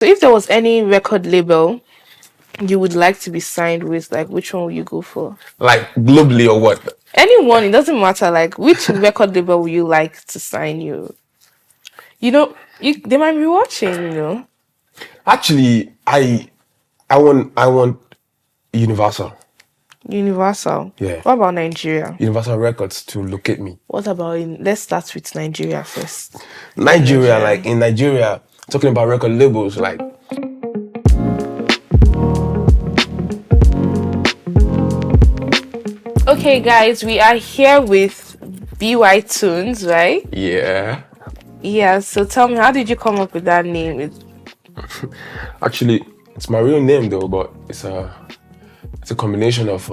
So if there was any record label you would like to be signed with, like which one would you go for? Like globally or what? Anyone, it doesn't matter. Like which record label would you like to sign you? They might be watching. Actually, I want Universal. Universal. Yeah. What about Nigeria? Universal Records to locate me. What about let's start with Nigeria first. Nigeria, like in Nigeria, talking about record labels, like okay, guys, we are here with Bytunes, right? yeah. Yeah. So tell me, how did you come up with that name? Actually, it's my real name though, but it's a combination of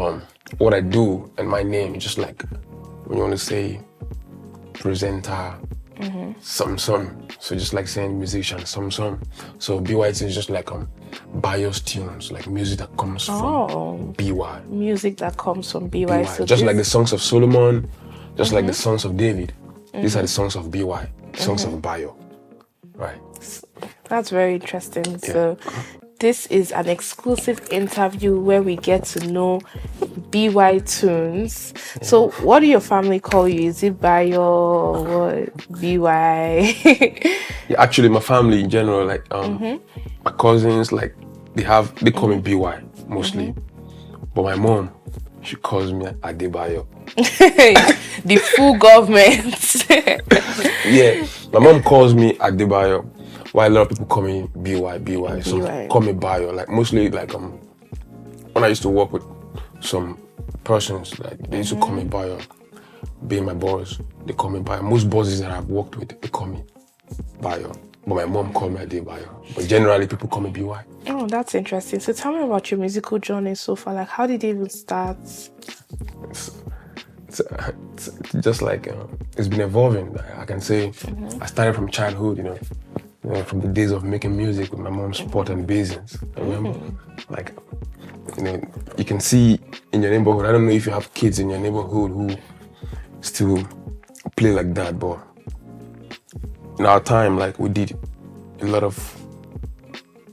what I do and my name. Just like when you want to say presenter, some. So just like saying musician, some. So BYT is just like bios tunes, like music that comes from BY. Music that comes from BY. So just like the songs of Solomon, just like the songs of David. These are the songs of BY, songs of bio. Right. That's very interesting. Yeah. So this is an exclusive interview where we get to know Bytunes. Yeah. So what do your family call you? Is it Bio or BY? Yeah, actually my family in general, like my cousins, like they call me BY mostly. But my mom, she calls me Adebayo. The full government. Yeah, my mom calls me Adebayo, while a lot of people call me BY. So call me Bayo. Like mostly like when I used to work with some persons, like they used to call me Bayo. Being my boss, they call me Bayo. Most bosses that I've worked with, they call me Bayo. But my mom called me Adebayo. But generally people call me BY. Oh, that's interesting. So tell me about your musical journey so far. Like how did it even start? It's just like it's been evolving. I can say I started from childhood, you know, from the days of making music with my mom's pot and basins. I remember, like, you can see in your neighborhood. I don't know if you have kids in your neighborhood who still play like that, but in our time, like we did a lot of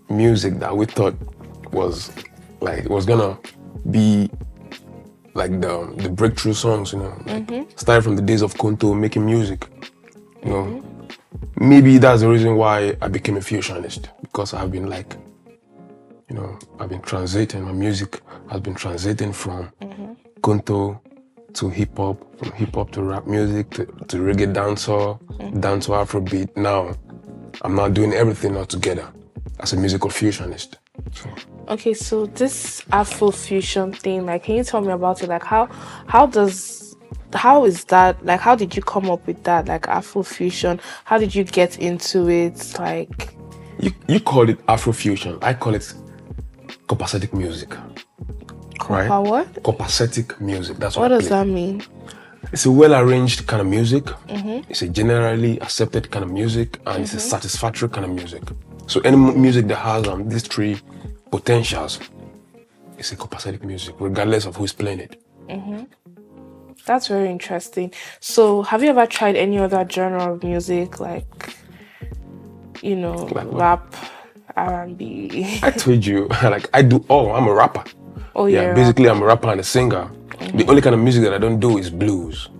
music that we thought was like it was gonna be like the breakthrough songs, like started from the days of Konto making music, Maybe that's the reason why I became a fusionist, because I've been like, I've been translating, my music has been translating from Konto to hip hop, from hip hop to rap music, to reggae dancehall, down to Afrobeat. Now, I'm not doing everything all together as a musical fusionist. So. Okay, so this Afro fusion thing, like, can you tell me about it? Like, how is that? Like, how did you come up with that? Like, Afro fusion, how did you get into it? Like, you call it Afro fusion. I call it copacetic music. Right? What? Copacetic music. That's what does that mean? It's a well-arranged kind of music. It's a generally accepted kind of music, and it's a satisfactory kind of music. So any music that has these three potentials is a copacetic music, regardless of who's playing it. That's very interesting. So have you ever tried any other genre of music, like rap, R&B? I told you, like I'm a rapper. Oh yeah. Basically I'm a rapper and a singer. The only kind of music that I don't do is blues.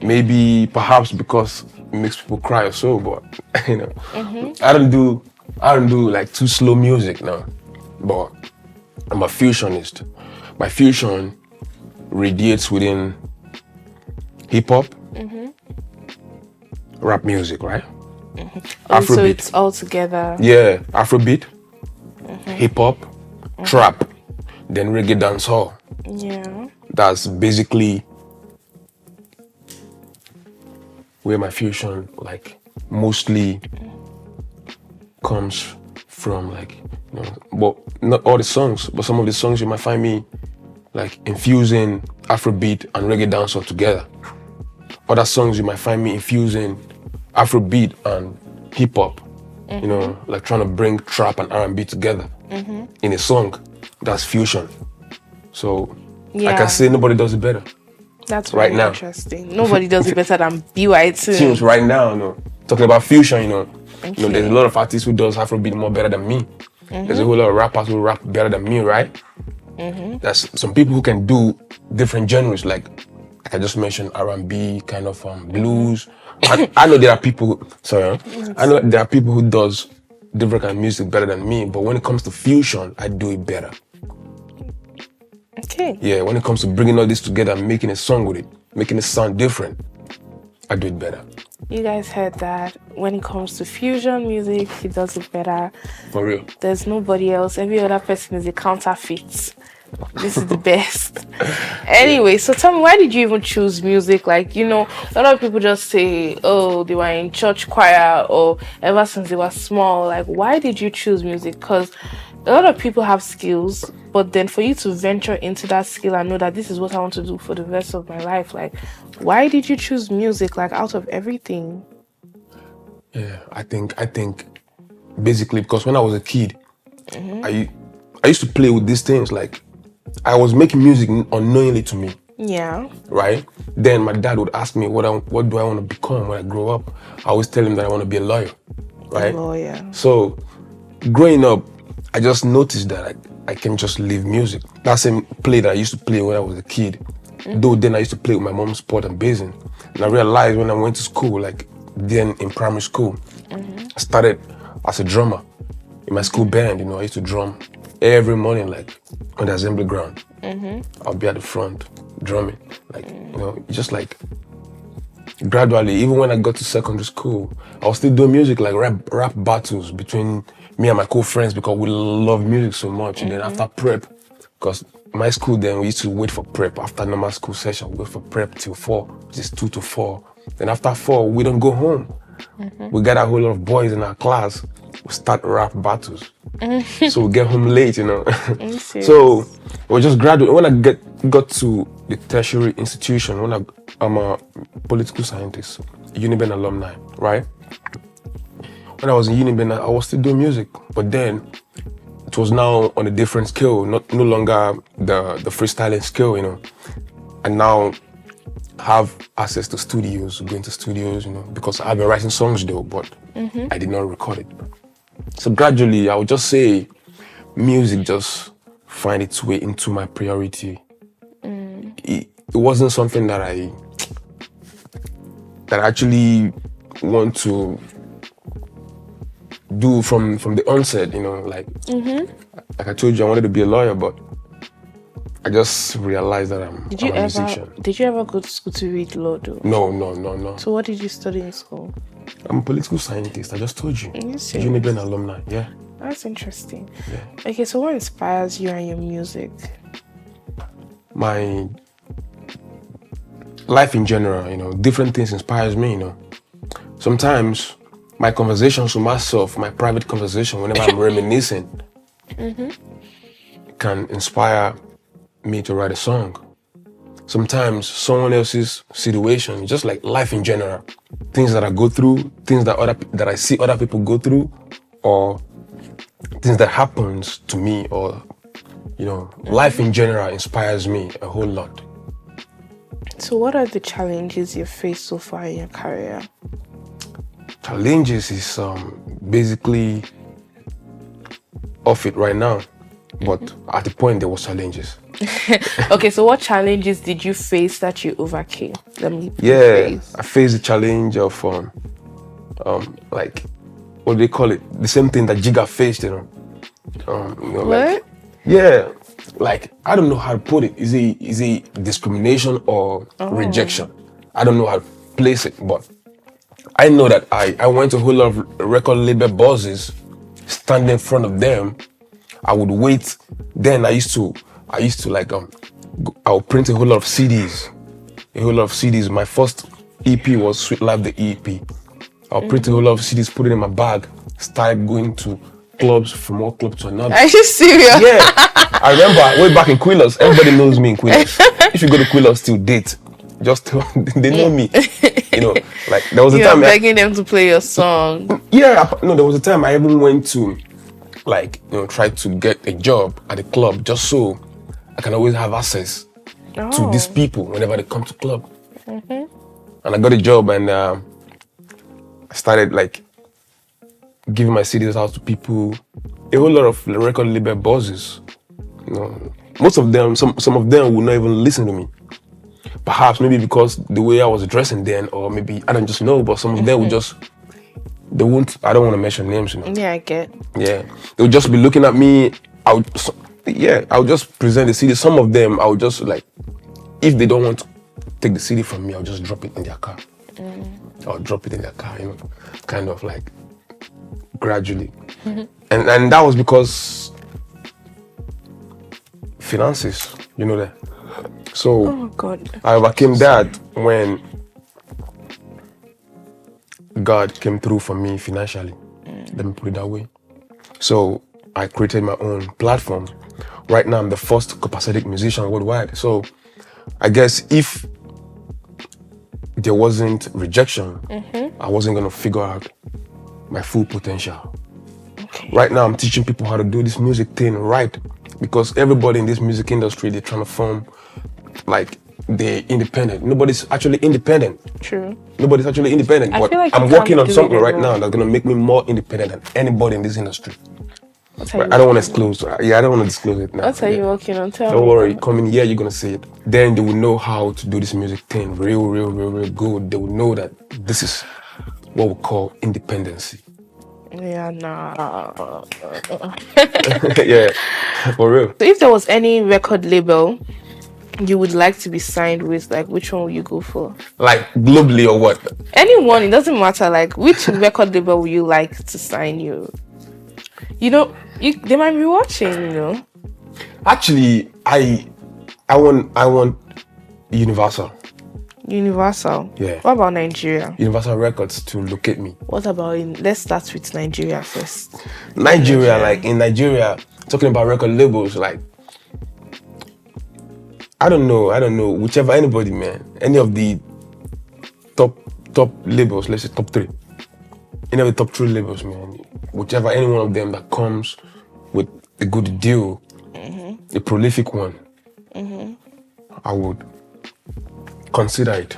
Maybe perhaps because it makes people cry or so, but I don't do like too slow music now. But I'm a fusionist. My fusion radiates within hip hop, rap music, right? Afrobeat. So it's all together. Yeah, Afrobeat, hip hop, trap, then reggae dancehall. Yeah. That's basically where my fusion like mostly comes from, like, but not all the songs, but some of the songs you might find me like infusing Afrobeat and reggae dancehall together. Other songs you might find me infusing Afrobeat and hip hop, like trying to bring trap and R&B together in a song. That's fusion. So I can say nobody does it better. That's really interesting. Nobody does it better than Bytunes. Tunes right now, talking about fusion, You know, there's a lot of artists who does Afrobeat more better than me. There's a whole lot of rappers who rap better than me, right? There's some people who can do different genres, like I just mentioned R&B, kind of blues. I know there are people. Sorry, I know there are people who does different kind of music better than me. But when it comes to fusion, I do it better. Okay. Yeah, when it comes to bringing all this together and making a song with it, making it sound different, I do it better. You guys heard that. When it comes to fusion music, he does it better. For real. There's nobody else. Every other person is a counterfeit. This is the best. Anyway, so tell me, why did you even choose music? Like, you know, a lot of people just say, oh, they were in church choir or ever since they were small. Like, why did you choose music? Because a lot of people have skills, but then for you to venture into that skill and know that this is what I want to do for the rest of my life, like, why did you choose music, like, out of everything? Yeah, I think basically because when I was a kid, I used to play with these things. Like, I was making music unknowingly to me. Yeah. Right? Then my dad would ask me what do I want to become when I grow up. I always tell him that I want to be a lawyer. Right? A lawyer. So growing up, I just noticed that I can just leave music. That same play that I used to play when I was a kid. Though then I used to play with my mom's sport and basin. And I realized when I went to school, like then in primary school, I started as a drummer in my school band. You know, I used to drum every morning, like on the assembly ground. I'll be at the front drumming, like, you know, just like gradually. Even when I got to secondary school, I was still doing music, like rap battles between me and my co-friends because we love music so much. And then after prep, because my school then we used to wait for prep after normal school session, wait for prep till 4, which is 2 to 4. Then after 4, we don't go home. We got a whole lot of boys in our class. We start rap battles. So we get home late, you know. So it was just graduate. When I got to the tertiary institution, I'm a political scientist, Uniben alumni, right? When I was in Uniben, I was still doing music, but then it was now on a different scale, no longer the freestyling scale, you know. And now have access to studios, going to studios, you know, because I've been writing songs though, but I did not record it. So gradually, I would just say music just find its way into my priority. It wasn't something that I actually want to do from the onset, you know, like I told you, I wanted to be a lawyer, but I just realized that I'm a musician. Did you ever go to school to read law though? No. So what did you study in school? I'm a political scientist, I just told you. Uniben alumni, yeah. That's interesting. Yeah. Okay, so what inspires you and your music? My life in general, you know, different things inspires me, you know. Sometimes my conversations with myself, my private conversation, whenever I'm reminiscing, can inspire me to write a song. Sometimes someone else's situation, just like life in general, things that I go through, things that I see other people go through, or things that happens to me, or, you know, life in general inspires me a whole lot. So what are the challenges you've faced so far in your career? Challenges is basically off it right now, but at the point there was challenges. Okay, so what challenges did you face that you overcame? I faced the challenge of like, what do they call it? The same thing that Jigga faced, you know. What? Like I don't know how to put it. Is it discrimination or rejection? I don't know how to place it, but I know that I went to a whole lot of record label bosses, stand in front of them. I would wait. Then I used to like I would print a whole lot of CDs. My first EP was Sweet Life, the EP. I'll print a whole lot of CDs, put it in my bag, start going to clubs, from one club to another. Are you serious? Yeah. I remember way back in Quilos, everybody knows me in Quilos. If you go to Quilos till date, just they know me. You know, like there was a time begging them to play your song. Yeah, there was a time I even went to, like, you know, try to get a job at a club just so I can always have access to these people whenever they come to club. And I got a job, and I started like giving my CDs out to people. A whole lot of record label bosses. You know, most of them, some of them will not even listen to me. Perhaps maybe because the way I was dressing then, or maybe I don't just know. But some of them would just, they won't. I don't want to mention names, you know. Yeah, I get. Yeah, they would just be looking at me. I would just present the CD. Some of them, I would just like, if they don't want to take the CD from me, I'll just drop it in their car. I'll drop it in their car, you know, kind of like gradually. And that was because finances, you know that. So Oh God. I overcame that when God came through for me financially. Let me put it that way. So I created my own platform. Right now, I'm the first copacetic musician worldwide. So I guess if there wasn't rejection, I wasn't gonna figure out my full potential. Okay. Right now, I'm teaching people how to do this music thing right, because everybody in this music industry, they're trying to form like they're independent. Nobody's actually independent. True. Nobody's actually independent. I But feel like I'm you working can't on do something it right alone. now that's gonna make me more independent than anybody in this industry. What But I don't want to disclose. Yeah, I don't want to disclose it now. What are Yeah. you working on? Tell Don't me. worry, come in here, you're gonna see it. Then they will know how to do this music thing real good. They will know that this is what we call independency. Yeah, nah. Yeah, for real. So if there was any record label you would like to be signed with, like which one would you go for? Like globally or what? Anyone, it doesn't matter. Like which record label would you like to sign you? You know, they might be watching, you know. Actually, I want Universal. Universal. Yeah. What about Nigeria? Universal Records to locate me. What about let's start with Nigeria first. Nigeria, like in Nigeria, talking about record labels, like I don't know, whichever anybody, man, any of the top labels, let's say top 3. Any of the top 3 labels, man, whichever any one of them that comes with a good deal, a prolific one, I would consider it.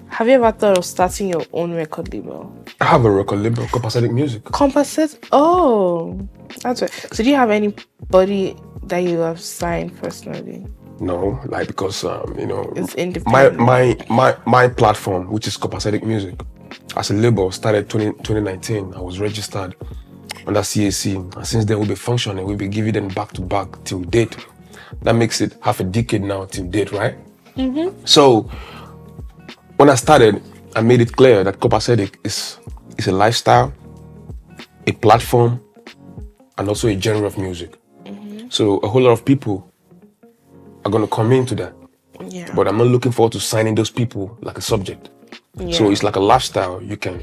Have you ever thought of starting your own record label? I have a record label, Copacetic Music. Composite? Oh, that's right. So do you have anybody that you have signed personally? No, like because you know, It's independent. my platform, which is Copacetic Music, as a label, started 2019. I was registered under CAC, and since then we'll be functioning. We'll be giving them back to back till date. That makes it half a decade now till date, right? So when I started, I made it clear that Copacetic is a lifestyle, a platform, and also a genre of music. So a whole lot of people are going to come into that. Yeah. But I'm not looking forward to signing those people like a subject. Yeah. So it's like a lifestyle. You can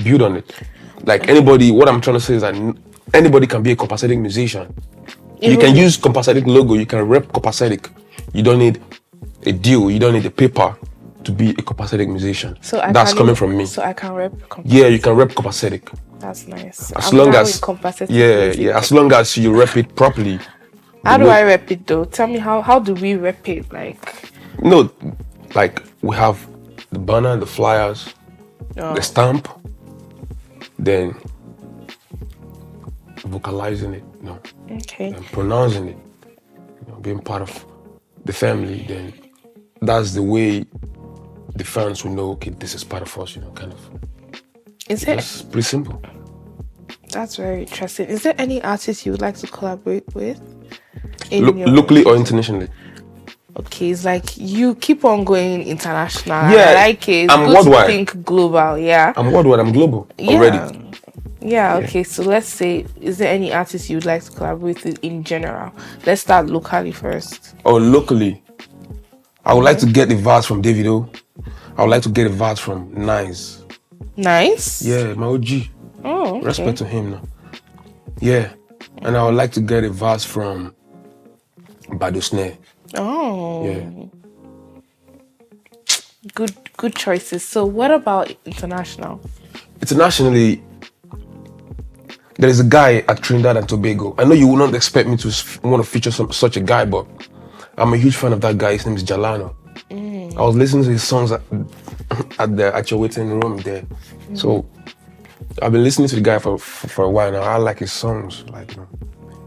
build on it. Like anybody, what I'm trying to say is that anybody can be a Copacetic musician. You can use Copacetic logo. You can rep Copacetic. You don't need a deal. You don't need a paper to be a Copacetic musician. So that's coming from me. So I can rep Copacetic. Yeah, you can rep Copacetic. That's nice. As I'm long down as with Copacetic yeah, music. yeah. As long as you rep it properly. How do I rep it though? Tell me how do we rep it? Like No, like we have the banner, the flyers, the stamp, then vocalizing it, you know, okay. and pronouncing it, you know, being part of the family. Then that's the way the fans will know, okay, this is part of us, you know, kind of. Is there It's pretty simple. That's very interesting. Is there any artist you would like to collaborate with? Locally or internationally? Okay, it's like you keep on going international. Yeah, I like it. It's I'm good worldwide. to think global, yeah. I'm worldwide, I'm global already. Yeah, okay. So let's say, is there any artist you would like to collaborate with in general? Let's start locally first. Or locally, I would like to get the verse from Davido. I would like to get a verse from Nines. Nice. Yeah, my OG. Oh, okay. Respect to him now. Yeah. And I would like to get a verse from Ballon. Oh. Yeah. Good choices. So what about international? Internationally, there is a guy at Trinidad and Tobago. I know you will not expect me to want to feature such a guy, but I'm a huge fan of that guy. His name is Jalano. I was listening to his songs at your waiting room there. So I've been listening to the guy for a while now. I like his songs. Like, you know,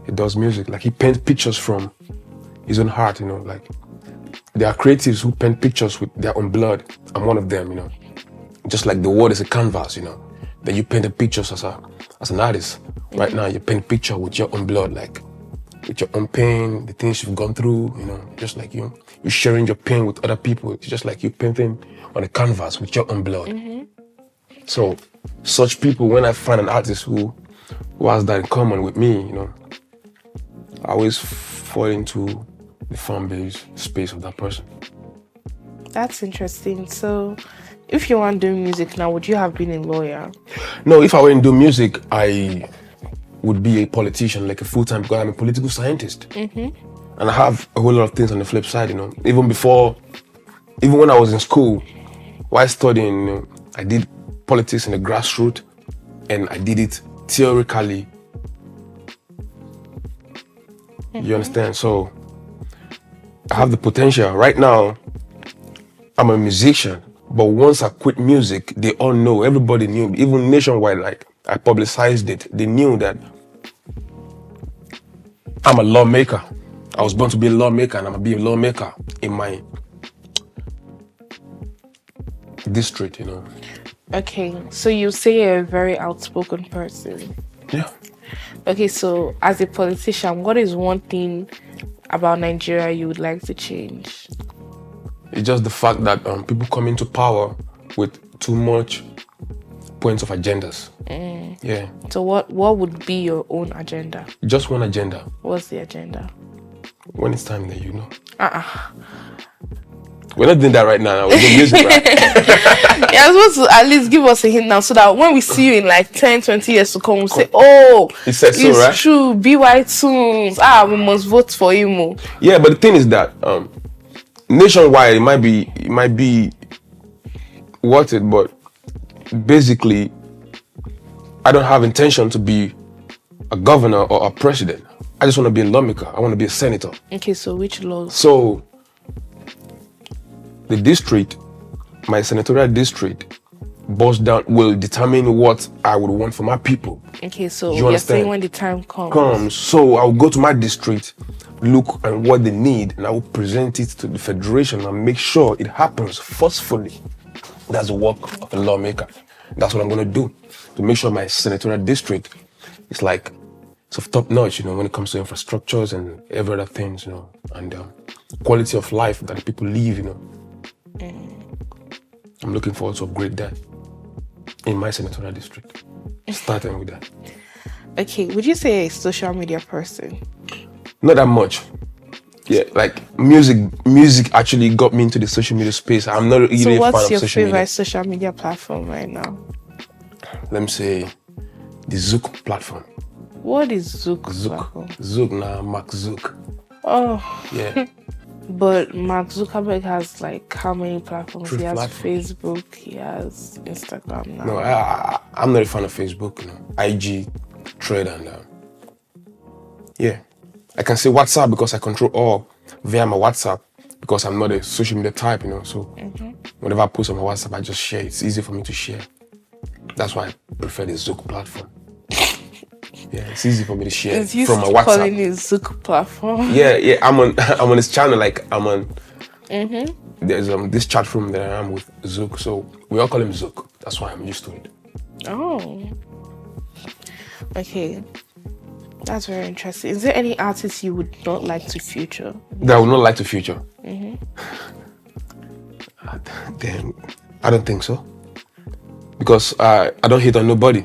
he does music. Like, he paints pictures from his own heart, you know. Like, there are creatives who paint pictures with their own blood. I'm one of them, you know. Just like the world is a canvas, you know. Then you paint the pictures as an artist. Right now, you paint picture with your own blood, like with your own pain, the things you've gone through, you know. Just like you're sharing your pain with other people. It's just like you're painting on a canvas with your own blood. So, such people, when I find an artist who has that in common with me, you know, I always fall into the fan-based space of that person. That's interesting. So, if you weren't doing music now, would you have been a lawyer? No, if I were to do music, I would be a politician, like a full-time, because I'm a political scientist. And I have a whole lot of things on the flip side, you know. Even when I was in school, while studying, you know, I did politics in the grassroots, and I did it theoretically. You understand? So I have the potential. Right now, I'm a musician, but once I quit music, they all know, everybody knew, even nationwide, like I publicized it. They knew that I'm a lawmaker. I was born to be a lawmaker, and I'm gonna be a lawmaker in my district, you know. Okay, so you say you're a very outspoken person. Yeah. Okay, so as a politician, what is one thing about Nigeria you would like to change? It's just the fact that people come into power with too much points of agendas. Yeah. So what would be your own agenda? Just one agenda. What's the agenda? When it's time, then you know. We're not doing that right now. We're doing music, right? You're supposed to at least give us a hint now, so that when we see you in like 10, 20 years to come, we'll say, oh, it's so, right? True, Bytunes. We must vote for him. Yeah, but the thing is that nationwide, it might be worth it, but basically, I don't have intention to be a governor or a president. I just want to be a lawmaker. I want to be a senator. Okay, so which laws? So, the district, my senatorial district, will determine what I would want for my people. Okay, so you're saying when the time comes. So I'll go to my district, look at what they need, and I will present it to the federation and make sure it happens forcefully. That's the work of a lawmaker. That's what I'm going to do, to make sure my senatorial district is like sort of top notch, you know, when it comes to infrastructures and every other things, you know, and quality of life that the people live, you know. I'm looking forward to upgrade that in my senatorial district, starting with that. Okay, would you say a social media person? Not that much. Yeah, like music actually got me into the social media space. I'm not really a fan of social media. So what's your favorite social media platform right now? Let me say the Zook platform. What is Zook platform? Zook, Mark Zook. Oh. Yeah. But Mark Zuckerberg has like how many platforms? He has Facebook, he has Instagram now. No, I'm not a fan of Facebook, you know. IG, Thread, and yeah. I can say WhatsApp because I control all via my WhatsApp because I'm not a social media type, you know. So whenever I post on my WhatsApp, I just share. It's easy for me to share. That's why I prefer the Zook platform. Yeah, it's easy for me to share from my WhatsApp. Calling it Zook platform. Yeah. I'm on his channel. Like I'm on. There's this chat room that I am with Zook, so we all call him Zook. That's why I'm used to it. Oh. Okay. That's very interesting. Is there any artist you would not like to feature? That I would not like to feature? Damn, I don't think so. Because I don't hate on nobody.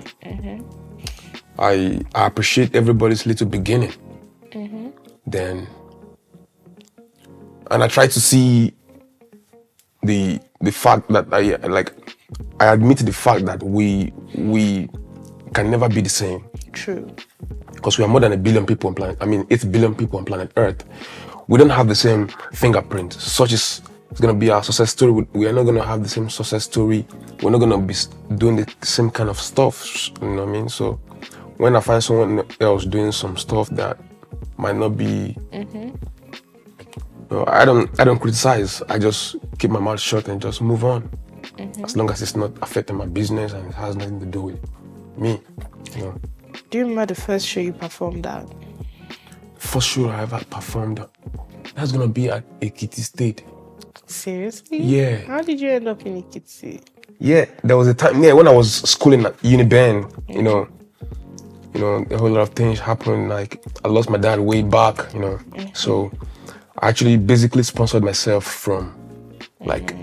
I appreciate everybody's little beginning. Then, and I try to see the fact that I admit the fact that we can never be the same. True. Because we are more than 8 billion people on planet. 8 billion people on planet Earth. We don't have the same fingerprint. Such is it's gonna be our success story. We are not gonna have the same success story. We're not gonna be doing the same kind of stuff. You know what I mean? So when I find someone else doing some stuff that might not be, no, I don't criticize. I just keep my mouth shut and just move on. As long as it's not affecting my business and it has nothing to do with me, you know. Do you remember the first show you performed at? First show I ever performed, that's gonna be at Ekiti State. Seriously? Yeah. How did you end up in Ekiti? Yeah, there was a time, when I was schooling at Uniben, you know, a whole lot of things happened. Like, I lost my dad way back, So I actually basically sponsored myself from like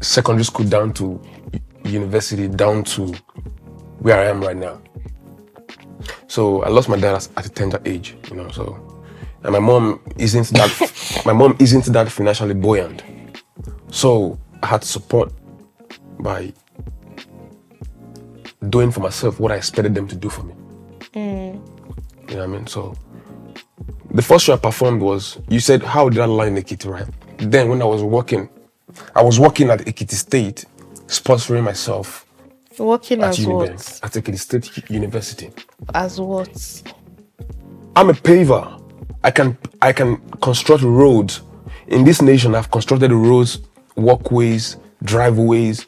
secondary school down to university, down to where I am right now. So I lost my dad at a tender age, so, and my mom isn't that financially buoyant. So I had to support by doing for myself what I expected them to do for me. You know what I mean? So the first show I performed was, you said, how did I land in Ekiti, right? Then when I was working at Ekiti State, sponsoring myself. Working at as what? At Ekiti State University. As what? I'm a paver. I can construct roads. In this nation, I've constructed roads, walkways, driveways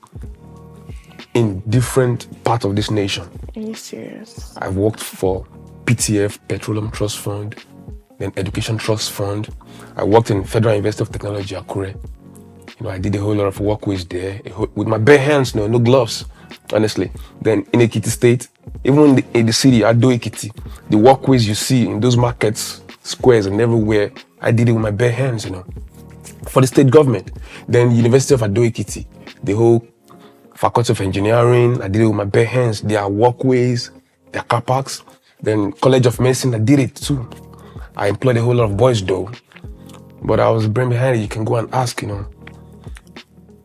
in different parts of this nation. Are you serious? I've worked for PTF, Petroleum Trust Fund, then Education Trust Fund. I worked in Federal University of Technology, Akure. I did a whole lot of walkways there with my bare hands, no gloves, honestly. Then in Ekiti State, even in the city, Ado Ekiti, the walkways you see in those markets, squares and everywhere, I did it with my bare hands, for the state government. Then University of Ado Ekiti, the whole Faculty of Engineering, I did it with my bare hands. Their walkways, their car parks. Then College of Medicine, I did it too. I employed a whole lot of boys though, but I was brain behind it. You can go and ask,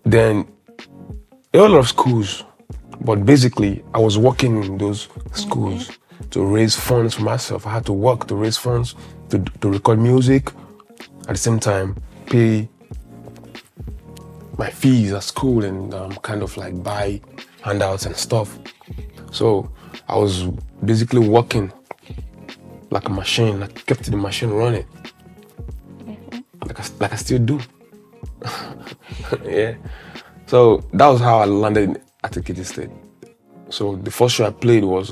Then a whole lot of schools, but basically I was working in those schools to raise funds for myself. I had to work to raise funds to record music, at the same time pay my fees at school and kind of like buy handouts and stuff. So I was basically working like a machine. I kept the machine running, like I still do. Yeah. So that was how I landed at Ekiti State. So the first show I played was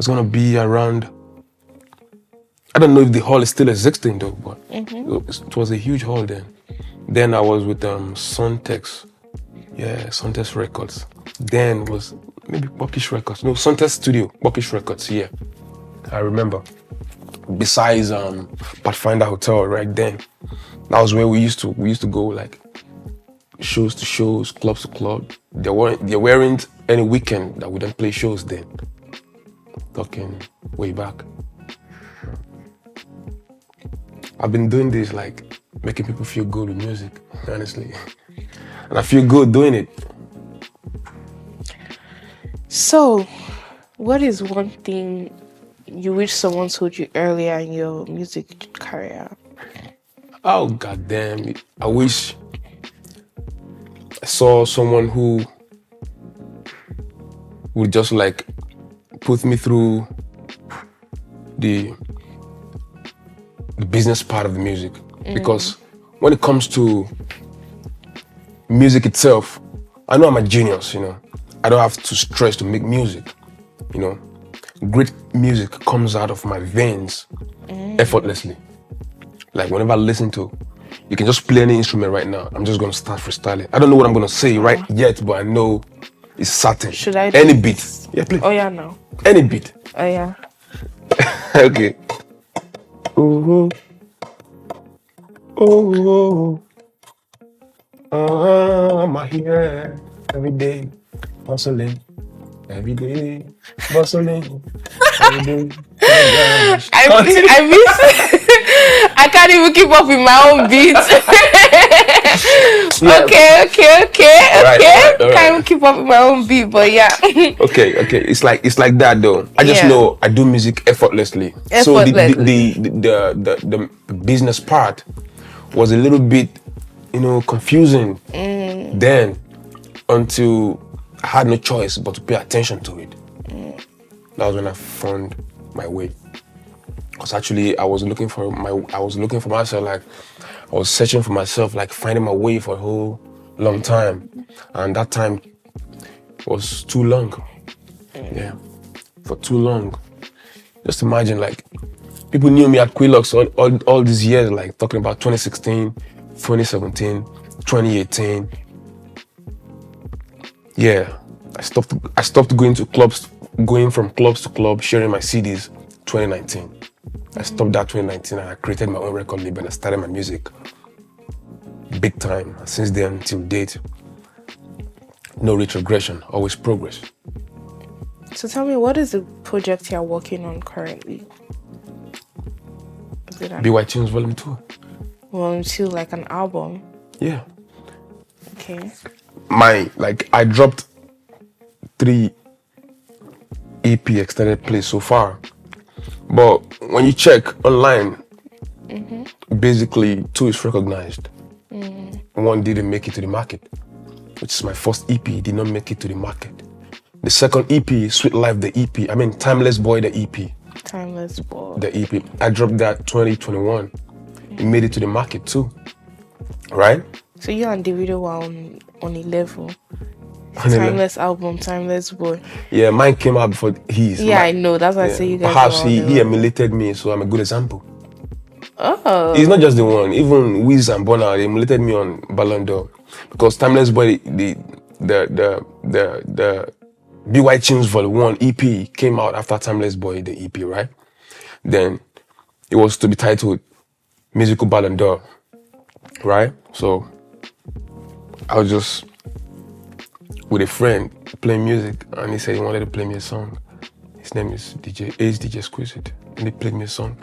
gonna be around, I don't know if the hall is still existing though, but it was a huge hall then. Then I was with Suntex, Suntex Records. Then was maybe Buckish Records, no, Suntex Studio, Buckish Records, yeah. I remember. Besides Pathfinder Hotel right then. That was where we used to go, like shows to shows, clubs to club. There weren't any weekend that we didn't play shows then. Talking way back. I've been doing this, like making people feel good with music, honestly. And I feel good doing it. So, what is one thing you wish someone told you earlier in your music career? Oh, goddamn. I wish I saw someone who would just like put me through the business part of the music. Because when it comes to music itself, I know I'm a genius, I don't have to stress to make music, Great music comes out of my veins effortlessly. Like whenever I listen to, you can just play any instrument right now. I'm just gonna start freestyling. I don't know what I'm gonna say right yet, but I know it's certain. Should I? Any beat? Yeah, play. Oh yeah, no. Any beat. Oh yeah. Okay. Ooh. Oh. I'm here every day, hustling. Every day, bustling. Every day. I miss. I can't even keep up with my own beats. Yeah. Okay. Right. Can't even keep up with my own beat, but yeah. Okay. It's like that though. I just know I do music effortlessly. So the business part was a little bit, confusing then, until I had no choice but to pay attention to it. That was when I found my way. Because actually I was looking for myself, like I was searching for myself, like finding my way for a whole long time. And that time was too long. Yeah, for too long. Just imagine, like, people knew me at Quillox all these years, like talking about 2016, 2017, 2018. Yeah, I stopped going from clubs to club, sharing my CDs 2019. I stopped that 2019 and I created my own record label and I started my music big time. Since then till date, no retrogression, always progress. So tell me, what is the project you're working on currently? Is it Bytunes Volume 2. Volume 2, like an album? Yeah. Okay. I dropped 3 EP extended plays so far. But when you check online, basically 2 is recognized. 1 didn't make it to the market, which is my first EP, did not make it to the market. The second EP, Sweet Life, the EP. I mean, Timeless Boy, the EP. Timeless Boy. The EP. I dropped that 2021. It made it to the market too, right? So you and Davido were on a level. Timeless album, Timeless Boy. Yeah, mine came out before his. Yeah, I know. That's why I say you guys. Perhaps he emulated me, so I'm a good example. Oh. He's not just the one. Even Wiz and Burna, they emulated me on Ballon, because Timeless Boy, the Bytunes Volume 1 EP came out after Timeless Boy, the EP, right? Then it was to be titled Musical Ballon d'Or, right? So I was just with a friend playing music, and he said he wanted to play me a song. His name is DJ Exquisite, and he played me a song.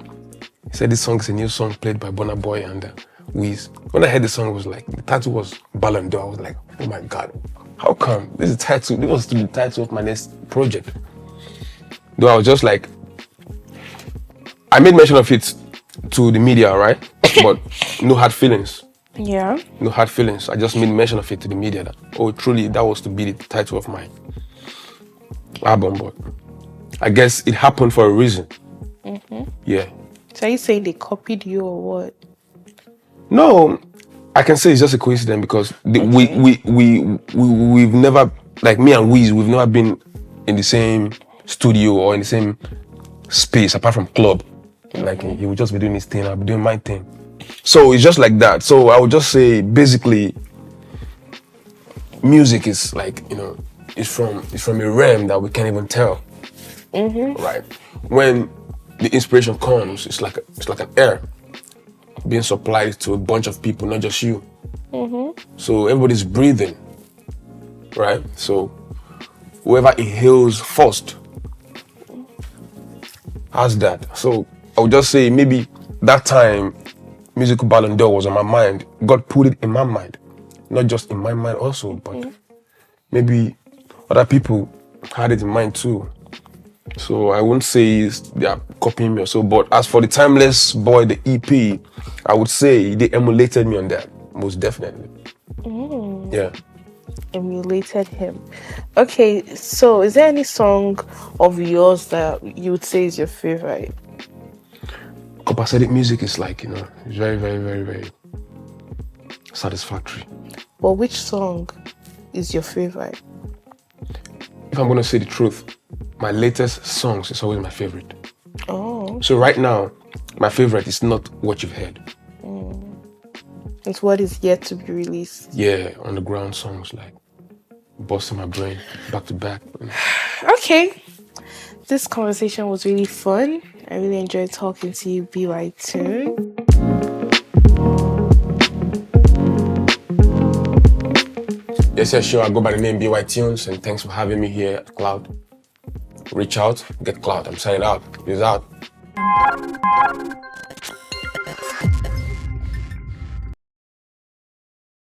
He said this song is a new song played by Burna Boy and Wiz. When I heard the song, the title was Ballon d'Or. I was like, oh my God, how come? This was the title of my next project. Though I was just like, I made mention of it to the media, right? But no hard feelings. Yeah. No hard feelings. I just made mention of it to the media that, oh, truly, that was to be the title of my album. But I guess it happened for a reason. Yeah. So are you saying they copied you or what? No, I can say it's just a coincidence because we've never, like me and Wiz, we've never been in the same studio or in the same space apart from club. Like he would just be doing his thing, I'll be doing my thing. So it's just like that. So I would just say basically music is like, it's from a realm that we can't even tell. Right? When the inspiration comes, it's like an air being supplied to a bunch of people, not just you. So everybody's breathing, right? So whoever inhales first has that. So I would just say maybe that time Musical Ballon d'Or was on my mind. God put it in my mind, not just in my mind also, but maybe other people had it in mind too. So I wouldn't say they are copying me or so, but as for the Timeless Boy, the EP, I would say they emulated me on that, most definitely. Yeah. Emulated him. Okay, so is there any song of yours that you would say is your favorite? Copacetic music is like, it's very, very, very, very satisfactory. Well, which song is your favorite? If I'm going to say the truth, my latest songs is always my favorite. Oh. So right now, my favorite is not what you've heard. It's what is yet to be released. Yeah, on the ground songs like busting my brain back to back. Okay. This conversation was really fun. I really enjoyed talking to you, Bytunes. Yes, sure. I go by the name Bytunes, and thanks for having me here at Clout. Reach out, get Clout. I'm signing out. Peace out.